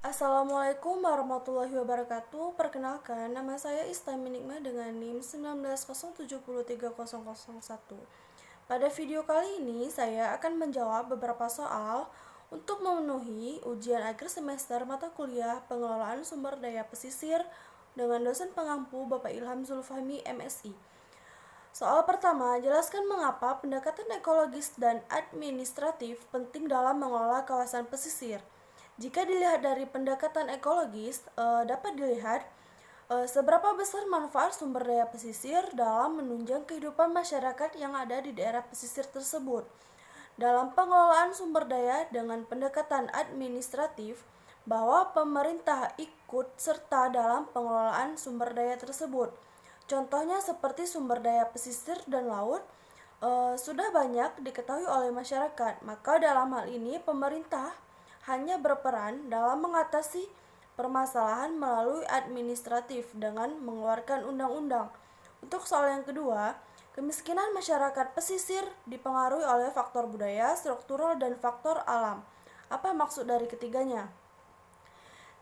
Assalamualaikum warahmatullahi wabarakatuh. Perkenalkan, nama saya Istami Nikma dengan NIM 190730001. Pada video kali ini, saya akan menjawab beberapa soal untuk memenuhi ujian akhir semester mata kuliah Pengelolaan Sumber Daya Pesisir dengan dosen pengampu Bapak Ilham Zulfahmi, MSI. Soal pertama, jelaskan mengapa pendekatan ekologis dan administratif penting dalam mengelola kawasan pesisir. Jika dilihat dari pendekatan ekologis, dapat dilihat seberapa besar manfaat sumber daya pesisir dalam menunjang kehidupan masyarakat yang ada di daerah pesisir tersebut. Dalam pengelolaan sumber daya dengan pendekatan administratif, bahwa pemerintah ikut serta dalam pengelolaan sumber daya tersebut. Contohnya seperti sumber daya pesisir dan laut sudah banyak diketahui oleh masyarakat, maka dalam hal ini pemerintah hanya berperan dalam mengatasi permasalahan melalui administratif dengan mengeluarkan undang-undang. Untuk soal yang kedua, kemiskinan masyarakat pesisir dipengaruhi oleh faktor budaya, struktural, dan faktor alam. Apa maksud dari ketiganya?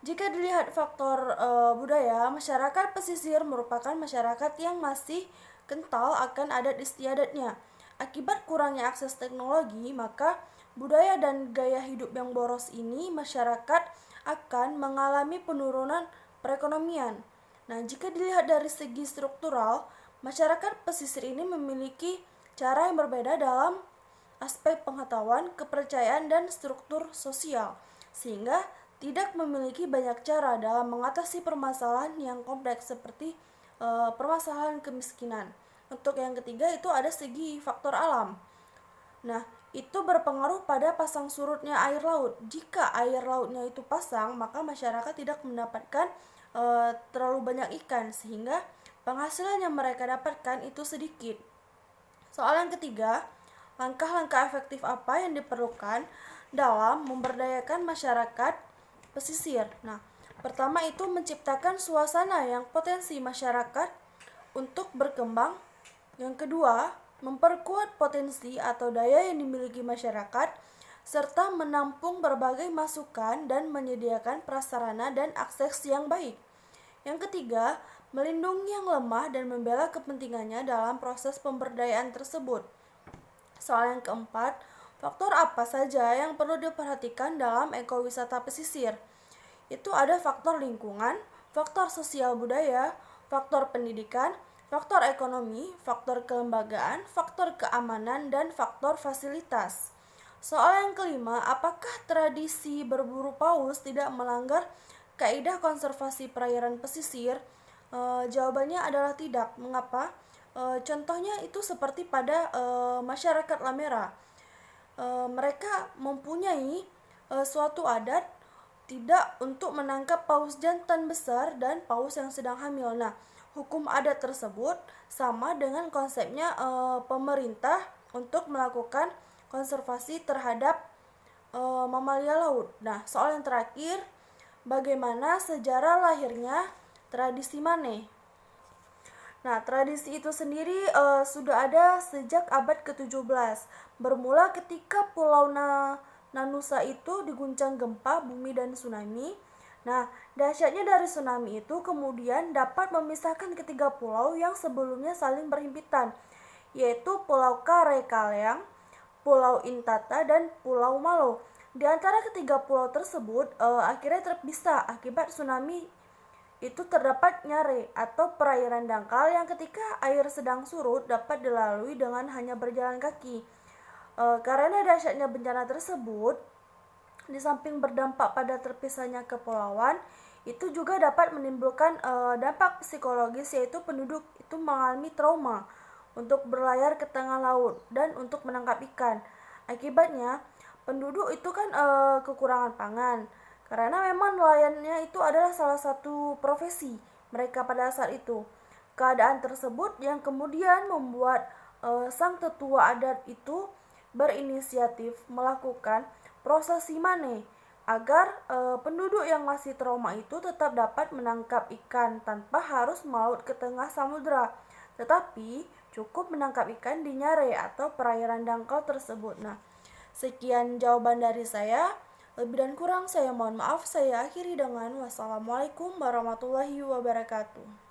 Jika dilihat faktor budaya, masyarakat pesisir merupakan masyarakat yang masih kental akan adat istiadatnya. Akibat kurangnya akses teknologi, maka budaya dan gaya hidup yang boros ini masyarakat akan mengalami penurunan perekonomian. Nah, jika dilihat dari segi struktural, masyarakat pesisir ini memiliki cara yang berbeda dalam aspek pengetahuan, kepercayaan, dan struktur sosial, sehingga tidak memiliki banyak cara dalam mengatasi permasalahan yang kompleks seperti permasalahan kemiskinan. Untuk yang ketiga itu ada segi faktor alam. Nah, itu berpengaruh pada pasang surutnya air laut. Jika air lautnya itu pasang, maka masyarakat tidak mendapatkan terlalu banyak ikan, sehingga penghasilan yang mereka dapatkan itu sedikit. Soal yang ketiga, langkah-langkah efektif apa yang diperlukan dalam memberdayakan masyarakat pesisir? Nah, pertama itu menciptakan suasana yang potensi masyarakat untuk berkembang. Yang kedua, memperkuat potensi atau daya yang dimiliki masyarakat, serta menampung berbagai masukan dan menyediakan prasarana dan akses yang baik. Yang ketiga, melindungi yang lemah dan membela kepentingannya dalam proses pemberdayaan tersebut. Soal yang keempat, faktor apa saja yang perlu diperhatikan dalam ekowisata pesisir? Itu ada faktor lingkungan, faktor sosial budaya, faktor pendidikan, faktor ekonomi, faktor kelembagaan, faktor keamanan, dan faktor fasilitas. Soal yang kelima, apakah tradisi berburu paus tidak melanggar kaidah konservasi perairan pesisir? Jawabannya adalah tidak. Mengapa? Contohnya itu seperti pada masyarakat Lamera. Mereka mempunyai suatu adat tidak untuk menangkap paus jantan besar dan paus yang sedang hamil. Nah, hukum adat tersebut sama dengan konsepnya pemerintah untuk melakukan konservasi terhadap mamalia laut. Nah, soal yang terakhir, bagaimana sejarah lahirnya tradisi Mane? Nah, tradisi itu sendiri sudah ada sejak abad ke-17. Bermula ketika Pulau Nanusa itu diguncang gempa bumi dan tsunami. Nah, dahsyatnya dari tsunami itu kemudian dapat memisahkan ketiga pulau yang sebelumnya saling berhimpitan, yaitu Pulau Karekaleang, Pulau Intata, dan Pulau Malo. Di antara ketiga pulau tersebut akhirnya terpisah akibat tsunami. Itu terdapat nyare atau perairan dangkal yang ketika air sedang surut dapat dilalui dengan hanya berjalan kaki. Karena dahsyatnya bencana tersebut, di samping berdampak pada terpisahnya kepulauan, itu juga dapat menimbulkan dampak psikologis, yaitu penduduk itu mengalami trauma untuk berlayar ke tengah laut dan untuk menangkap ikan. Akibatnya, penduduk itu kan kekurangan pangan. Karena memang nelayannya itu adalah salah satu profesi mereka pada saat itu. Keadaan tersebut yang kemudian membuat sang tetua adat itu berinisiatif melakukan prosesi Mane agar penduduk yang masih trauma itu tetap dapat menangkap ikan tanpa harus melaut ke tengah samudera, tetapi cukup menangkap ikan di nyare atau perairan dangkal tersebut. Nah, sekian jawaban dari saya. Lebih dan kurang saya mohon maaf, saya akhiri dengan wassalamualaikum warahmatullahi wabarakatuh.